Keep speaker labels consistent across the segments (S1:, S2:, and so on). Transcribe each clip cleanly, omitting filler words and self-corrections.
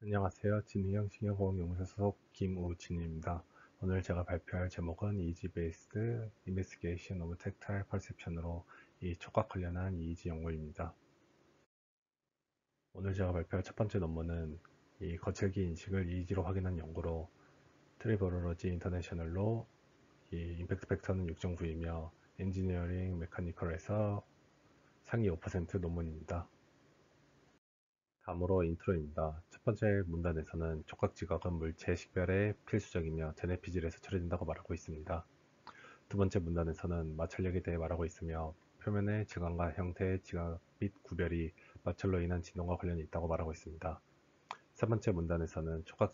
S1: 안녕하세요. 진행형 신경공학연구소 소속 김우진입니다. 오늘 제가 발표할 제목은 Easy Based Investigation of Tactile Perception으로 이 촉각 관련한 이의지 연구입니다. 오늘 제가 발표할 첫 번째 논문은 이 거칠기 인식을 이의지로 확인한 연구로 트리버러러지 인터내셔널로 이 임팩트 팩터는 6.9이며 엔지니어링 메카니컬에서 상위 5% 논문입니다. 다음으로 인트로입니다. 첫 번째 문단에서는 촉각 지각은 물체 식별에 필수적이며 제네피질에서 처리된다고 말하고 있습니다. 두 번째 문단에서는 마찰력에 대해 말하고 있으며 표면의 질감과 형태의 지각 및 구별이 마찰로 인한 진동과 관련이 있다고 말하고 있습니다. 세 번째 문단에서는 촉각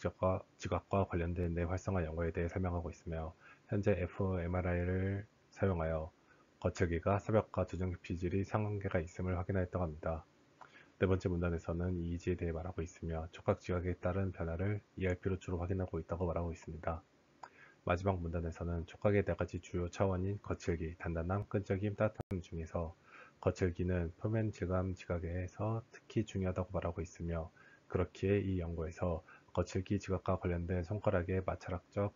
S1: 지각과 관련된 뇌활성화 연구에 대해 설명하고 있으며 현재 fMRI를 사용하여 거칠기가 사벽과 조정기 피질이 상관계가 있음을 확인하였다고 합니다. 네 번째 문단에서는 이의지에 대해 말하고 있으며 촉각 지각에 따른 변화를 ERP로 주로 확인하고 있다고 말하고 있습니다. 마지막 문단에서는 촉각의 네 가지 주요 차원인 거칠기, 단단함, 끈적임, 따뜻함 중에서 거칠기는 표면 질감 지각에서 특히 중요하다고 말하고 있으며 그렇기에 이 연구에서 거칠기 지각과 관련된 손가락의 마찰학적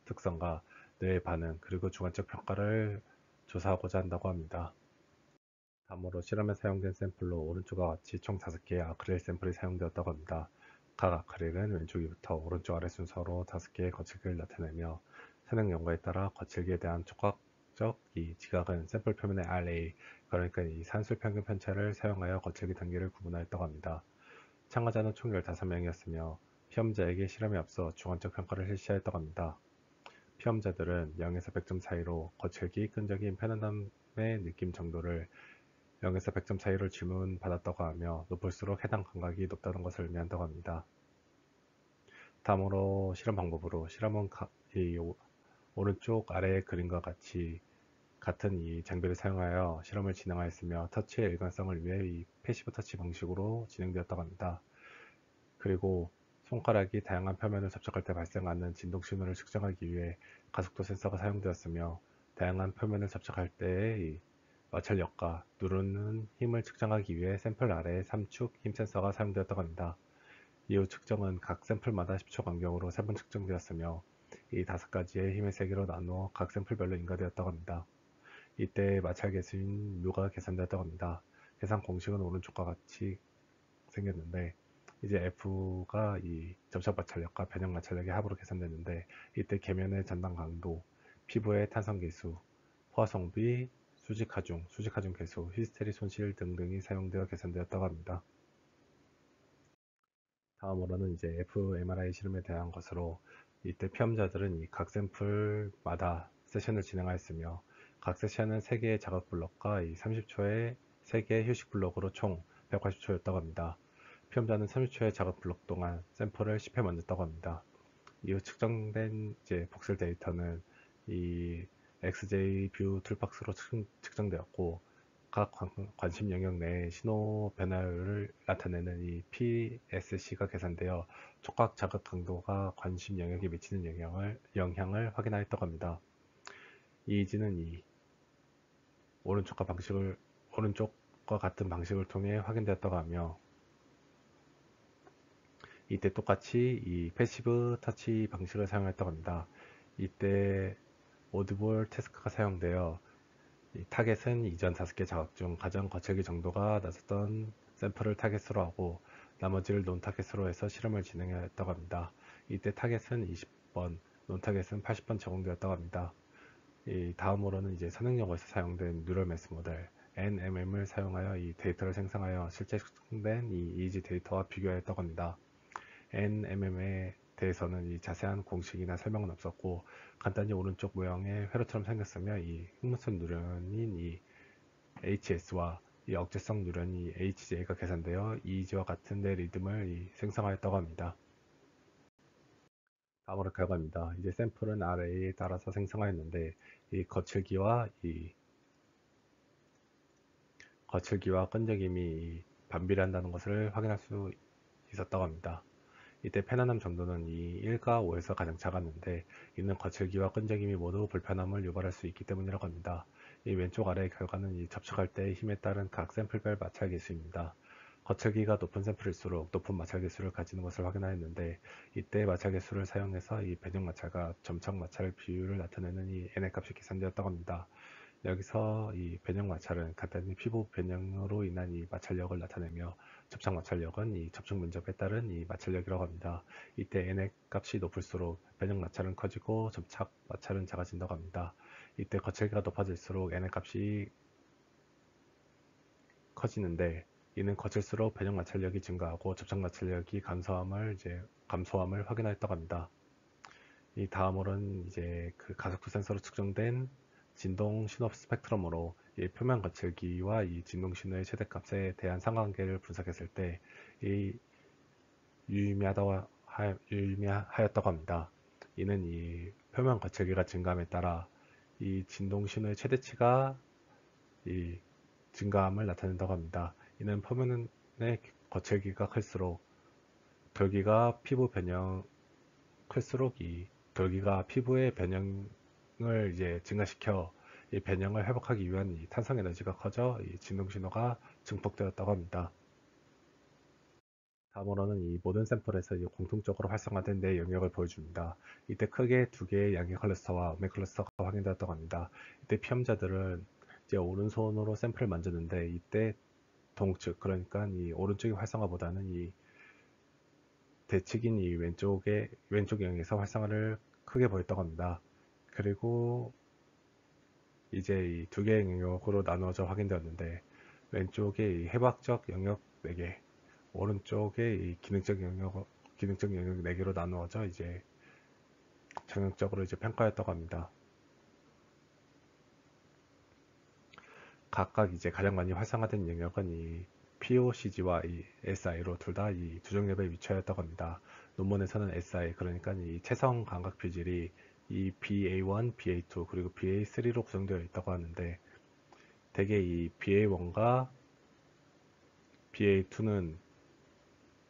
S1: 특성과 뇌의 반응 그리고 주관적 평가를 조사하고자 한다고 합니다. 다음으로 실험에 사용된 샘플로 오른쪽과 같이 총 5개의 아크릴 샘플이 사용되었다고 합니다. 각 아크릴은 왼쪽 위부터 오른쪽 아래 순서로 5개의 거칠기를 나타내며 사용 연구에 따라 거칠기에 대한 촉각적 이 지각은 샘플 표면의 RA, 그러니까 이 산술 평균 편차를 사용하여 거칠기 단계를 구분하였다고 합니다. 참가자는 총 15명이었으며 피험자에게 실험에 앞서 주관적 평가를 실시하였다고 합니다. 피험자들은 0에서 100점 사이로 거칠기, 끈적임, 편안함의 느낌 정도를 0에서 100점 사이를 질문받았다고 하며 높을수록 해당 감각이 높다는 것을 의미한다고 합니다. 다음으로 실험 방법으로 실험은 이 오른쪽 아래의 그림과 같이 같은 이 장비를 사용하여 실험을 진행하였으며 터치의 일관성을 위해 이 패시브 터치 방식으로 진행되었다고 합니다. 그리고 손가락이 다양한 표면을 접촉할 때 발생하는 진동 신호를 측정하기 위해 가속도 센서가 사용되었으며 다양한 표면을 접촉할 때의 마찰력과 누르는 힘을 측정하기 위해 샘플 아래에 3축 힘 센서가 사용되었다고 합니다. 이후 측정은 각 샘플마다 10초 간격으로 3번 측정되었으며 이 5가지의 힘의 세계로 나누어 각 샘플별로 인가되었다고 합니다. 이때 마찰 계수인 뮤가 계산되었다고 합니다. 계산 공식은 오른쪽과 같이 생겼는데 이제 F가 이 접촉 마찰력과 변형 마찰력의 합으로 계산되는데 이때 계면의 전당 강도, 피부의 탄성 계수, 포화성비, 수직 하중 계수, 히스테리 손실 등등이 사용되어 계산되었다고 합니다. 다음으로는 이제 fMRI 실험에 대한 것으로 이때 피험자들은 이 각 샘플마다 세션을 진행하였으며 각 세션은 3개의 작업 블록과 이 30초의 3개의 휴식 블록으로 총 180초였다고 합니다. 피험자는 30초의 작업 블록 동안 샘플을 10회 만졌다고 합니다. 이후 측정된 이제 복셀 데이터는 이 XJ 뷰 툴박스로 측정되었고 각 관심 영역 내의 신호 변화율을 나타내는 이 PSC가 계산되어 촉각 자극 강도가 관심 영역에 미치는 영향을 확인하였다고 합니다. 이의지는 이 오른쪽과 같은 방식을 통해 확인되었다고 하며 이때 똑같이 이 패시브 터치 방식을 사용했다고 합니다. 이때 오드볼 태스크가 사용되어 타겟은 이전 5개 자극 중 가장 거칠기 정도가 낮았던 샘플을 타겟으로 하고 나머지를 논 타겟으로 해서 실험을 진행했다고 합니다. 이때 타겟은 20번, 논 타겟은 80번 제공되었다고 합니다. 다음으로는 이제 선행연구에서 사용된 뉴럴 매스 모델 NMM을 사용하여 이 데이터를 생성하여 실제 측정된 이 이지 데이터와 비교하였다고 합니다. NMM에 대해서는 이 자세한 공식이나 설명은 없었고 간단히 오른쪽 모양의 회로처럼 생겼으며 이 흑문선 누런인 이 HS와 이 억제성 누런 이 HJ가 계산되어 EEG와 같은 뇌 리듬을 생성하였다고 합니다. 다음으로 결과입니다. 이제 샘플은 RA에 따라서 생성하였는데 이 거칠기와 끈적임이 반비례한다는 것을 확인할 수 있었다고 합니다. 이때 편안함 정도는 이 1과 5에서 가장 작았는데 이는 거칠기와 끈적임이 모두 불편함을 유발할 수 있기 때문이라고 합니다. 이 왼쪽 아래의 결과는 이 접촉할 때의 힘에 따른 각 샘플별 마찰 계수입니다. 거칠기가 높은 샘플일수록 높은 마찰 개수를 가지는 것을 확인하였는데, 이때 마찰 개수를 사용해서 이 변형 마찰과 점착 마찰 비율을 나타내는 이 n의 값이 계산되었다고 합니다. 여기서 이 변형 마찰은 간단히 피부 변형으로 인한 이 마찰력을 나타내며, 접착 마찰력은 이 접촉 면접에 따른 이 마찰력이라고 합니다. 이때 n의 값이 높을수록 변형 마찰은 커지고 접착 마찰은 작아진다고 합니다. 이때 거칠기가 높아질수록 n의 값이 커지는데, 이는 거칠수록 변형 마찰력이 증가하고 접착 마찰력이 감소함을 확인하였다고 합니다. 이 다음으로는 이제 그 가속도 센서로 측정된 진동 신호 스펙트럼으로 이 표면 거칠기와 이 진동 신호의 최대값에 대한 상관관계를 분석했을 때 이 유의미하였다고 합니다. 이는 이 표면 거칠기가 증가함에 따라 이 진동 신호의 최대치가 이 증가함을 나타낸다고 합니다. 이는 표면의 거칠기가 클수록 돌기가 피부 변형 클수록 이 돌기가 피부의 변형을 이제 증가시켜 이 변형을 회복하기 위한 이 탄성 에너지가 커져 이 진동 신호가 증폭되었다고 합니다. 다음으로는 이 모든 샘플에서 이 공통적으로 활성화된 네 영역을 보여줍니다. 이때 크게 두 개의 양의 클러스터와 음의 클러스터가 확인되었다고 합니다. 이때 피험자들은 이제 오른손으로 샘플을 만졌는데, 이때 동측, 그러니까 이 오른쪽의 활성화보다는 이 대측인 이 왼쪽 영역에서 활성화를 크게 보였다고 합니다. 그리고 이제 이 두 개의 영역으로 나누어져 확인되었는데, 왼쪽에 이 해부학적 영역 4개, 오른쪽에 이 기능적 영역 4개로 나누어져 이제 정형적으로 이제 평가했다고 합니다. 각각 이제 가장 많이 활성화된 영역은 이 POCG와 이 SI로 둘 다 이 두정엽에 위치하였다고 합니다. 논문에서는 SI, 그러니까 이 체성 감각 피질이 이 BA1, BA2 그리고 BA3로 구성되어 있다고 하는데, 대개 이 BA1과 BA2는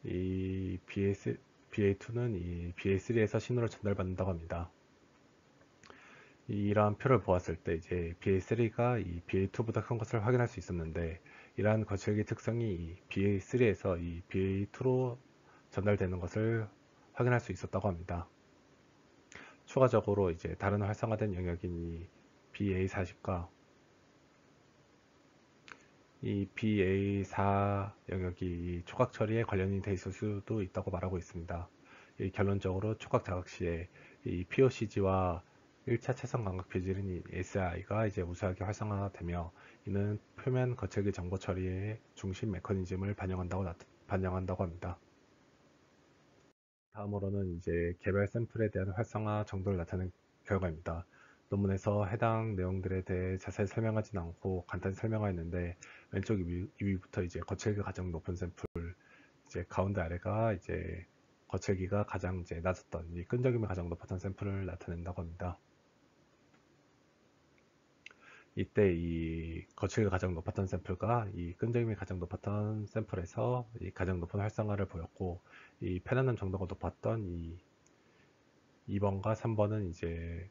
S1: 이 BA3에서 신호를 전달받는다고 합니다. 이러한 표를 보았을 때 이제 BA3가 이 BA2보다 큰 것을 확인할 수 있었는데, 이러한 거칠기 특성이 이 BA3에서 이 BA2로 전달되는 것을 확인할 수 있었다고 합니다. 추가적으로 이제 다른 활성화된 영역인 이 BA40과 이 BA4 영역이 이 촉각 처리에 관련이 돼 있을 수도 있다고 말하고 있습니다. 결론적으로 촉각 자극 시에 이 POCG와 1차 체성 감각 피질인 이 SI가 이제 우수하게 활성화되며, 이는 표면 거칠기 정보 처리의 중심 메커니즘을 반영한다고 합니다. 다음으로는 이제 개별 샘플에 대한 활성화 정도를 나타낸 결과입니다. 논문에서 해당 내용들에 대해 자세히 설명하진 않고 간단히 설명하였는데, 왼쪽 2위부터 이제 거칠기가 가장 높은 샘플, 이제 가운데 아래가 이제 거칠기가 가장 이제 낮았던, 이 끈적임이 가장 높았던 샘플을 나타낸다고 합니다. 이때 이 거칠기가 가장 높았던 샘플과 이 끈적임이 가장 높았던 샘플에서 이 가장 높은 활성화를 보였고, 이 페나눔 정도가 높았던 이 2번과 3번은 이제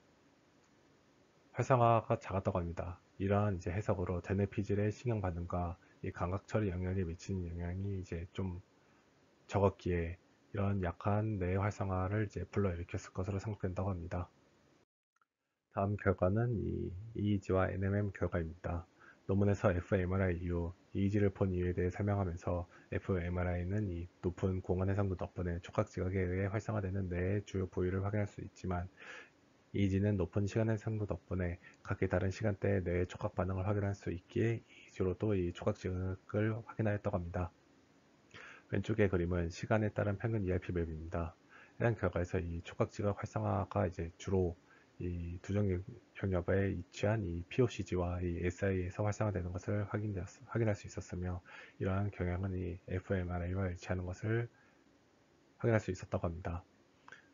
S1: 활성화가 작았다고 합니다. 이러한 이제 해석으로 대뇌 피질의 신경 반응과 이 감각 처리 영역에 미치는 영향이 이제 좀 적었기에 이런 약한 뇌 활성화를 이제 불러일으켰을 것으로 생각된다고 합니다. 다음 결과는 이 EEG와 NMM 결과입니다. 논문에서 fMRI 이후 EEG를 본 이유에 대해 설명하면서, fMRI는 이 높은 공원 해상도 덕분에 촉각 지각에 의해 활성화되는 뇌의 주요 부위를 확인할 수 있지만, EEG는 높은 시간 해상도 덕분에 각기 다른 시간대의 뇌의 촉각 반응을 확인할 수 있기에 EEG로도 이 촉각 지각을 확인하였다고 합니다. 왼쪽의 그림은 시간에 따른 평균 ERP 맵입니다. 해당 결과에서 이 촉각 지각 활성화가 이제 주로 이 두정 영역에 위치한 이 POCG와 이 SI에서 활성화되는 것을 확인할 수 있었으며, 이러한 경향은 이 fMRI와 일치하는 것을 확인할 수 있었다고 합니다.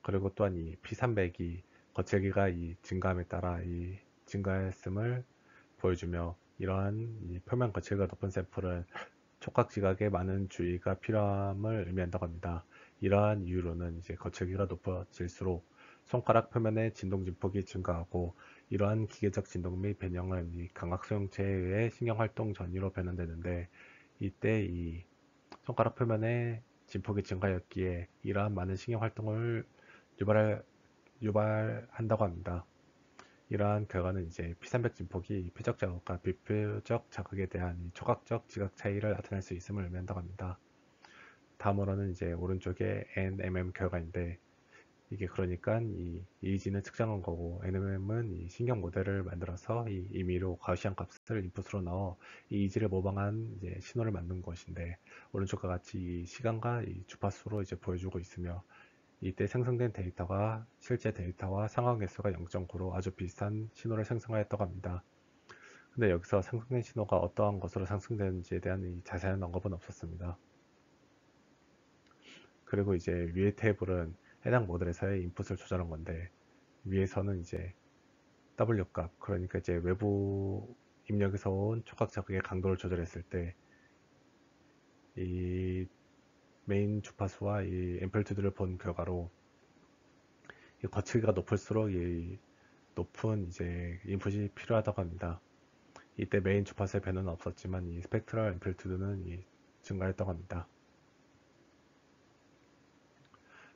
S1: 그리고 또한 이 P300이 거칠기가 이 증가함에 따라 이 증가했음을 보여주며, 이러한 이 표면 거칠기가 높은 샘플은 촉각 지각에 많은 주의가 필요함을 의미한다고 합니다. 이러한 이유로는 이제 거칠기가 높아질수록 손가락 표면의 진동 진폭이 증가하고, 이러한 기계적 진동 및 변형은 이 감각 소형체에 의해 신경활동 전이로 변환되는데, 이때 이 손가락 표면에 진폭이 증가였기에 이러한 많은 신경 활동을 유발, 유발한다고 합니다. 이러한 결과는 이제 P300 진폭이 표적 자극과 비표적 자극에 대한 이 초각적 지각 차이를 나타낼 수 있음을 의미한다고 합니다. 다음으로는 이제 오른쪽에 NMM 결과인데 이게 그러니까 이 EEG는 측정한 거고 NMM은 이 신경 모델을 만들어서 이 임의로 가우시안 값을 인풋으로 넣어 EEG를 모방한 이제 신호를 만든 것인데 오른쪽과 같이 이 시간과 이 주파수로 이제 보여주고 있으며 이때 생성된 데이터가 실제 데이터와 상황 개수가 0.9로 아주 비슷한 신호를 생성하였다고 합니다. 근데 여기서 생성된 신호가 어떠한 것으로 생성되는지에 대한 이 자세한 언급은 없었습니다. 그리고 이제 위의 테이블은 해당 모델에서의 인풋을 조절한 건데 위에서는 이제 W 값, 그러니까 이제 외부 입력에서 온 촉각 자극의 강도를 조절했을 때 이 메인 주파수와 이 앰플리튜드를 본 결과로 이 거칠기가 높을수록 이 높은 이제 인풋이 필요하다고 합니다. 이때 메인 주파수의 변화는 없었지만 이 스펙트럴 앰플리튜드는 증가했다고 합니다.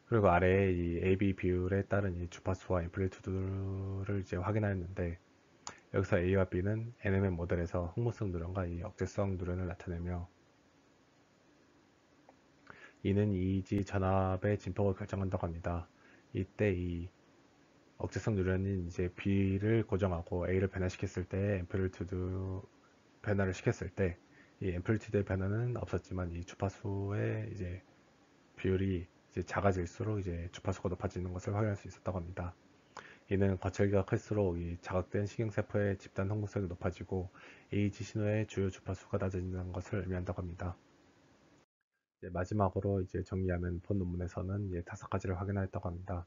S1: 그리고 아래에 이 AB 비율에 따른 이 주파수와 앰플리튜드를 이제 확인하였는데 여기서 A와 B는 NMM 모델에서 흥무성 누련과 이 억제성 누련을 나타내며 이는 EEG 전압의 진폭을 결정한다고 합니다. 이때 이 억제성 누련인 이제 B를 고정하고 A를 변화시켰을 때 앰플리튜드 변화를 시켰을 때 이 앰플리튜드의 변화는 없었지만 이 주파수의 이제 비율이 이제 작아질수록 이제 주파수가 높아지는 것을 확인할 수 있었다고 합니다. 이는 거칠기가 클수록 이 자극된 신경세포의 집단 흥분성이 높아지고 EEG 신호의 주요 주파수가 낮아진다는 것을 의미한다고 합니다. 이제 마지막으로 이제 정리하면 본 논문에서는 이제 5가지를 확인하였다고 합니다.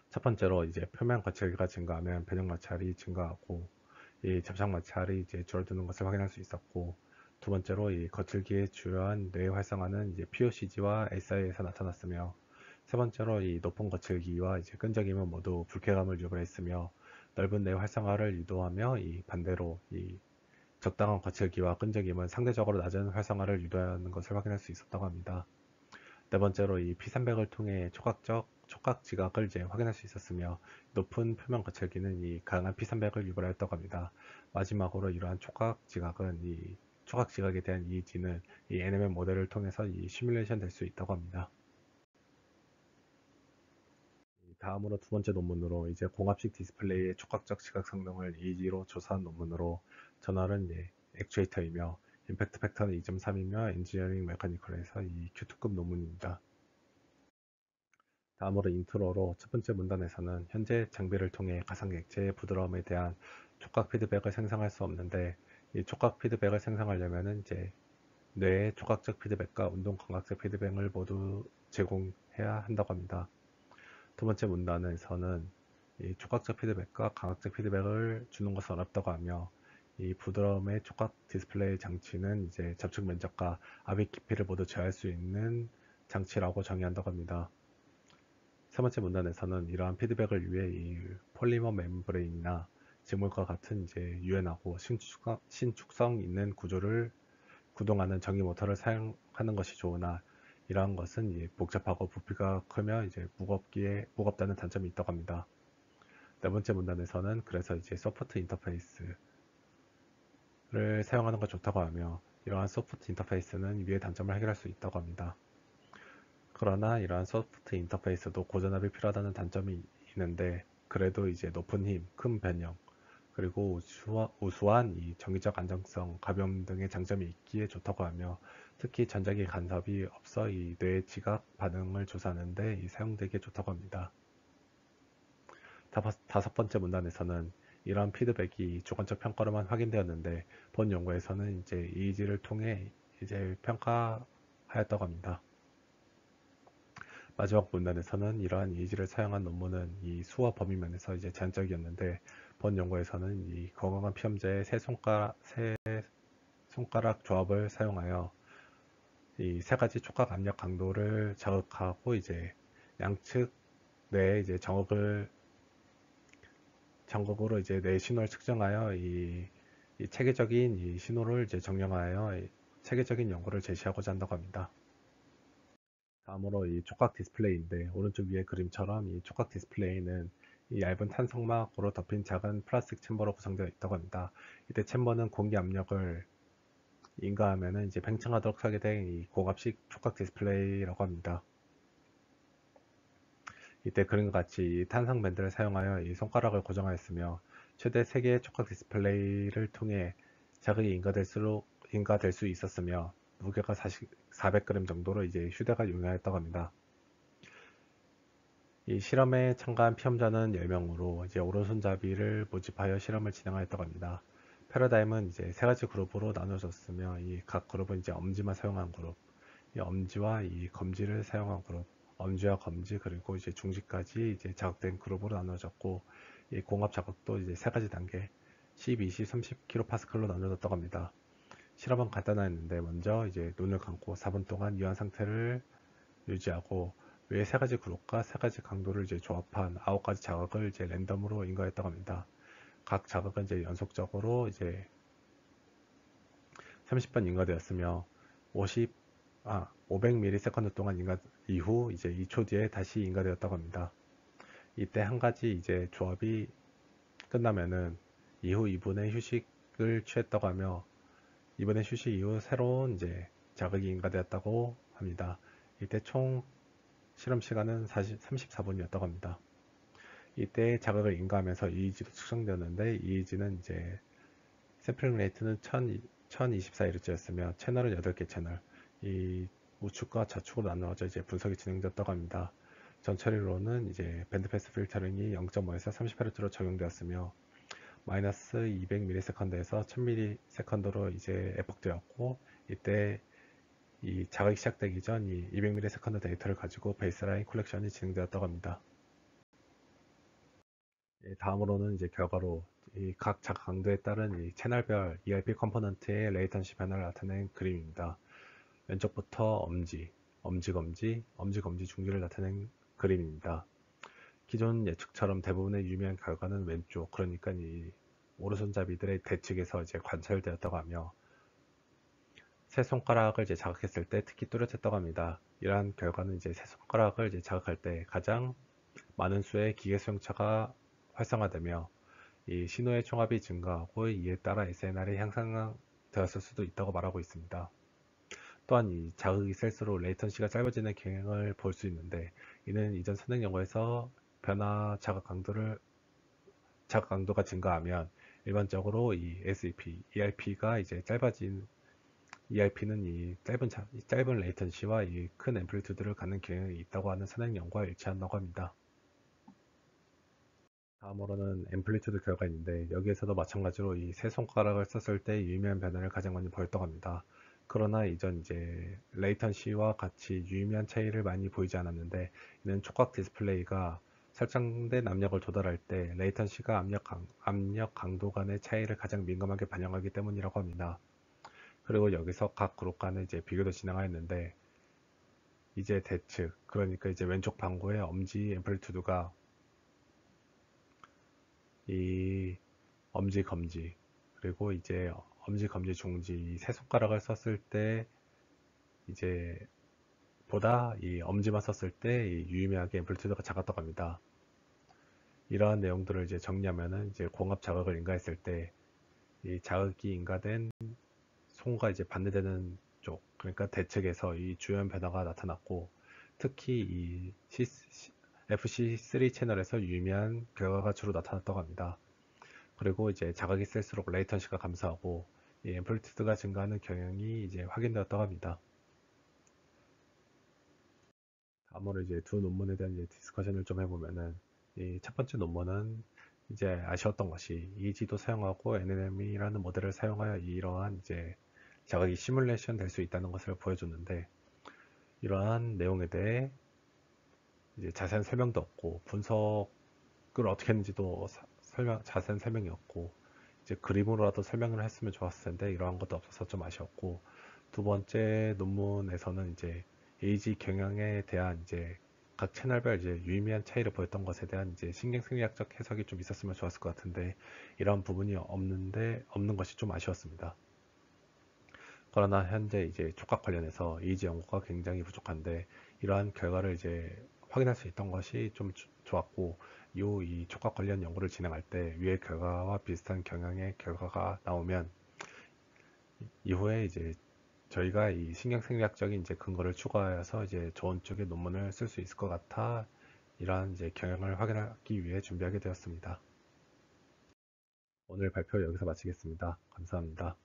S1: 첫 번째로 이제 표면 거칠기가 증가하면 변형 마찰이 증가하고 이 접착 마찰이 이제 줄어드는 것을 확인할 수 있었고, 두 번째로 이 거칠기의 주요한 뇌 활성화는 이제 POCG와 SI에서 나타났으며, 세 번째로 이 높은 거칠기와 이제 끈적임은 모두 불쾌감을 유발했으며 넓은 뇌 활성화를 유도하며 이 반대로 이 적당한 거칠기와 끈적임은 상대적으로 낮은 활성화를 유도하는 것을 확인할 수 있었다고 합니다. 네 번째로 이 P300을 통해 촉각 지각을 이제 확인할 수 있었으며 높은 표면 거칠기는 이 강한 P300을 유발하였다고 합니다. 마지막으로 이러한 촉각 지각에 대한 EEG는 이 NMM 모델을 통해서 이 시뮬레이션 될 수 있다고 합니다. 다음으로 두 번째 논문으로 이제 공합식 디스플레이의 촉각적 지각 성능을 EEG로 조사한 논문으로 저널은 이제 액추에이터이며 임팩트 팩터는 2.3이며 엔지니어링 메커니컬에서 이 Q2급 논문입니다. 다음으로 인트로로 첫 번째 문단에서는 현재 장비를 통해 가상객체의 부드러움에 대한 촉각 피드백을 생성할 수 없는데 이 촉각 피드백을 생성하려면 이제 뇌의 촉각적 피드백과 운동 감각적 피드백을 모두 제공해야 한다고 합니다. 두 번째 문단에서는 이 촉각적 피드백과 감각적 피드백을 주는 것은 어렵다고 하며 이 부드러움의 촉각 디스플레이 장치는 이제 접촉 면적과 압입 깊이를 모두 제어할 수 있는 장치라고 정의한다고 합니다. 세 번째 문단에서는 이러한 피드백을 위해 이 폴리머 멤브레인이나 직물과 같은 이제 유연하고 신축성 있는 구조를 구동하는 전기 모터를 사용하는 것이 좋으나 이러한 것은 이제 복잡하고 부피가 크며 이제 무겁다는 단점이 있다고 합니다. 네 번째 문단에서는 그래서 이제 소프트 인터페이스를 사용하는 것 좋다고 하며 이러한 소프트 인터페이스는 위의 단점을 해결할 수 있다고 합니다. 그러나 이러한 소프트 인터페이스도 고전압이 필요하다는 단점이 있는데 그래도 이제 높은 힘, 큰 변형, 그리고 우수한 이 정기적 안정성, 가벼움 등의 장점이 있기에 좋다고 하며 특히 전자기 간섭이 없어 이 뇌의 지각 반응을 조사하는 데 사용되기에 좋다고 합니다. 다섯 번째 문단에서는 이러한 피드백이 주관적 평가로만 확인되었는데 본 연구에서는 이제 EEG를 통해 이제 평가하였다고 합니다. 마지막 문단에서는 이러한 EEG를 사용한 논문은 이 수와 범위 면에서 이제 제한적이었는데 본 연구에서는 이 건강한 피험자의 세 손가락 조합을 사용하여 이 세 가지 촉각 압력 강도를 자극하고 이제 양측 뇌에 이제 정극으로 이제 뇌 신호를 측정하여 이 체계적인 이 신호를 이제 정령하여 체계적인 연구를 제시하고자 한다고 합니다. 다음으로 이 촉각 디스플레이인데 오른쪽 위의 그림처럼 이 촉각 디스플레이는 이 얇은 탄성막으로 덮인 작은 플라스틱 챔버로 구성되어 있다고 합니다. 이때 챔버는 공기 압력을 인가하면 이제 팽창하도록 설계된 이 고압식 촉각 디스플레이라고 합니다. 이때 그림과 같이 이 탄성 밴드를 사용하여 이 손가락을 고정하였으며 최대 3개의 촉각 디스플레이를 통해 자극이 인가될 수 있었으며 무게가 400g 정도로 이제 휴대가 용이하였다고 합니다. 이 실험에 참가한 피험자는 10명으로 이제 오른손잡이를 모집하여 실험을 진행하였다고 합니다. 패러다임은 이제 3가지 그룹으로 나눠졌으며 이 각 그룹은 이제 엄지만 사용한 그룹, 이 엄지와 이 검지를 사용한 그룹, 엄지와 검지 그리고 이제 중지까지 이제 자극된 그룹으로 나눠졌고 이 공합 자극도 이제 3가지 단계 10, 20, 30kPa로 나눠졌다고 합니다. 실험은 간단했는데 먼저 이제 눈을 감고 4분 동안 이완 상태를 유지하고 외 3가지 그룹과 3가지 강도를 이제 조합한 9가지 자극을 이제 랜덤으로 인가했다고 합니다. 각 자극은 이제 연속적으로 이제 30번 인가되었으며 500ms 동안 인가 이후 이제 2초 뒤에 다시 인가되었다고 합니다. 이때 한 가지 이제 조합이 끝나면은 이후 2분의 휴식을 취했다고 하며 이번에 휴식 이후 새로운 이제 자극이 인가되었다고 합니다. 이때 총 실험 시간은 34분이었다고 합니다. 이때 자극을 인가하면서 EEG도 측정되었는데 EEG는 이제 샘플링 레이트는 1024Hz였으며 채널은 8개 채널, 이 우측과 좌측으로 나누어져 이제 분석이 진행되었다고 합니다. 전처리로는 이제 밴드패스 필터링이 0.5에서 30Hz로 적용되었으며 마이너스 200ms에서 1000ms로 이제 에폭되었고 이때 이 자극이 시작되기 전 이 200ms 데이터를 가지고 베이스라인 컬렉션이 진행되었다고 합니다. 다음으로는 이제 결과로 이 각 자극 강도에 따른 이 채널별 ERP 컴포넌트의 레이턴시 변화를 나타낸 그림입니다. 왼쪽부터 엄지, 엄지검지, 엄지검지 중지를 나타낸 그림입니다. 기존 예측처럼 대부분의 유의미한 결과는 왼쪽, 그러니까 이 오른손잡이들의 대측에서 이제 관찰되었다고 하며 세 손가락을 이제 자극했을 때 특히 뚜렷했다고 합니다. 이러한 결과는 이제 세 손가락을 이제 자극할 때 가장 많은 수의 기계 수용차가 활성화되며 이 신호의 총합이 증가하고 이에 따라 SNR이 향상되었을 수도 있다고 말하고 있습니다. 또한 이 자극이 셀수록 레이턴시가 짧아지는 경향을 볼 수 있는데 이는 이전 선행 연구에서 변화 자극 강도가 증가하면 일반적으로 이 SEP, ERP가 이제 짧아진 ERP는 이 짧은 레이턴시와 이 큰 앰플리튜드를 갖는 경향이 있다고 하는 선행 연구와 일치한다고 합니다. 다음으로는 앰플리튜드 결과인데 여기에서도 마찬가지로 이 세 손가락을 썼을 때 유의미한 변화를 가장 많이 보였다고 합니다. 그러나 이전 이제 레이턴시와 같이 유의미한 차이를 많이 보이지 않았는데 이는 촉각 디스플레이가 설정된 압력을 도달할 때 레이턴시가 압력 강도 간의 차이를 가장 민감하게 반영하기 때문이라고 합니다. 그리고 여기서 각 그룹 간의 이제 비교도 진행하였는데 이제 대측 그러니까 이제 왼쪽 방구의 엄지 앰플리튜드가 이 엄지 검지 그리고 이제 엄지 검지 중지 이 세 손가락을 썼을 때 이제 보다 이 엄지만 썼을 때 유의미하게 앰플리튜드가 작았다고 합니다. 이러한 내용들을 이제 정리하면은 이제 공합 자극을 인가했을 때 이 자극이 인가된 손과 이제 반대되는 쪽 그러니까 대측에서 이 주요한 변화가 나타났고 특히 이 FC3 채널에서 유의미한 결과가 주로 나타났다고 합니다. 그리고 이제 자극이 셀수록 레이턴시가 감소하고 이 앰플리튜드가 증가하는 경향이 이제 확인되었다고 합니다. 다음으로 이제 두 논문에 대한 이제 디스커션을 좀 해보면은 이 첫 번째 논문은 이제 아쉬웠던 것이 EEG도 사용하고 NNM이라는 모델을 사용하여 이러한 이제 자극이 시뮬레이션 될 수 있다는 것을 보여줬는데 이러한 내용에 대해 이제 자세한 설명도 없고 분석을 어떻게 했는지도 자세한 설명이 없고 이제 그림으로라도 설명을 했으면 좋았을 텐데 이러한 것도 없어서 좀 아쉬웠고 두 번째 논문에서는 이제 에이지 경향에 대한 이제 각 채널별 이제 유의미한 차이를 보였던 것에 대한 이제 신경생리학적 해석이 좀 있었으면 좋았을 것 같은데 이런 부분이 없는 것이 좀 아쉬웠습니다. 그러나 현재 이제 촉각 관련해서 이지 연구가 굉장히 부족한데 이러한 결과를 이제 확인할 수 있던 것이 좀 좋았고 이후 이 촉각 관련 연구를 진행할 때 위의 결과와 비슷한 경향의 결과가 나오면 이후에 이제 저희가 이 신경생리학적인 이제 근거를 추가해서 이제 좋은 쪽의 논문을 쓸 수 있을 것 같아 이러한 이제 경향을 확인하기 위해 준비하게 되었습니다. 오늘 발표 여기서 마치겠습니다. 감사합니다.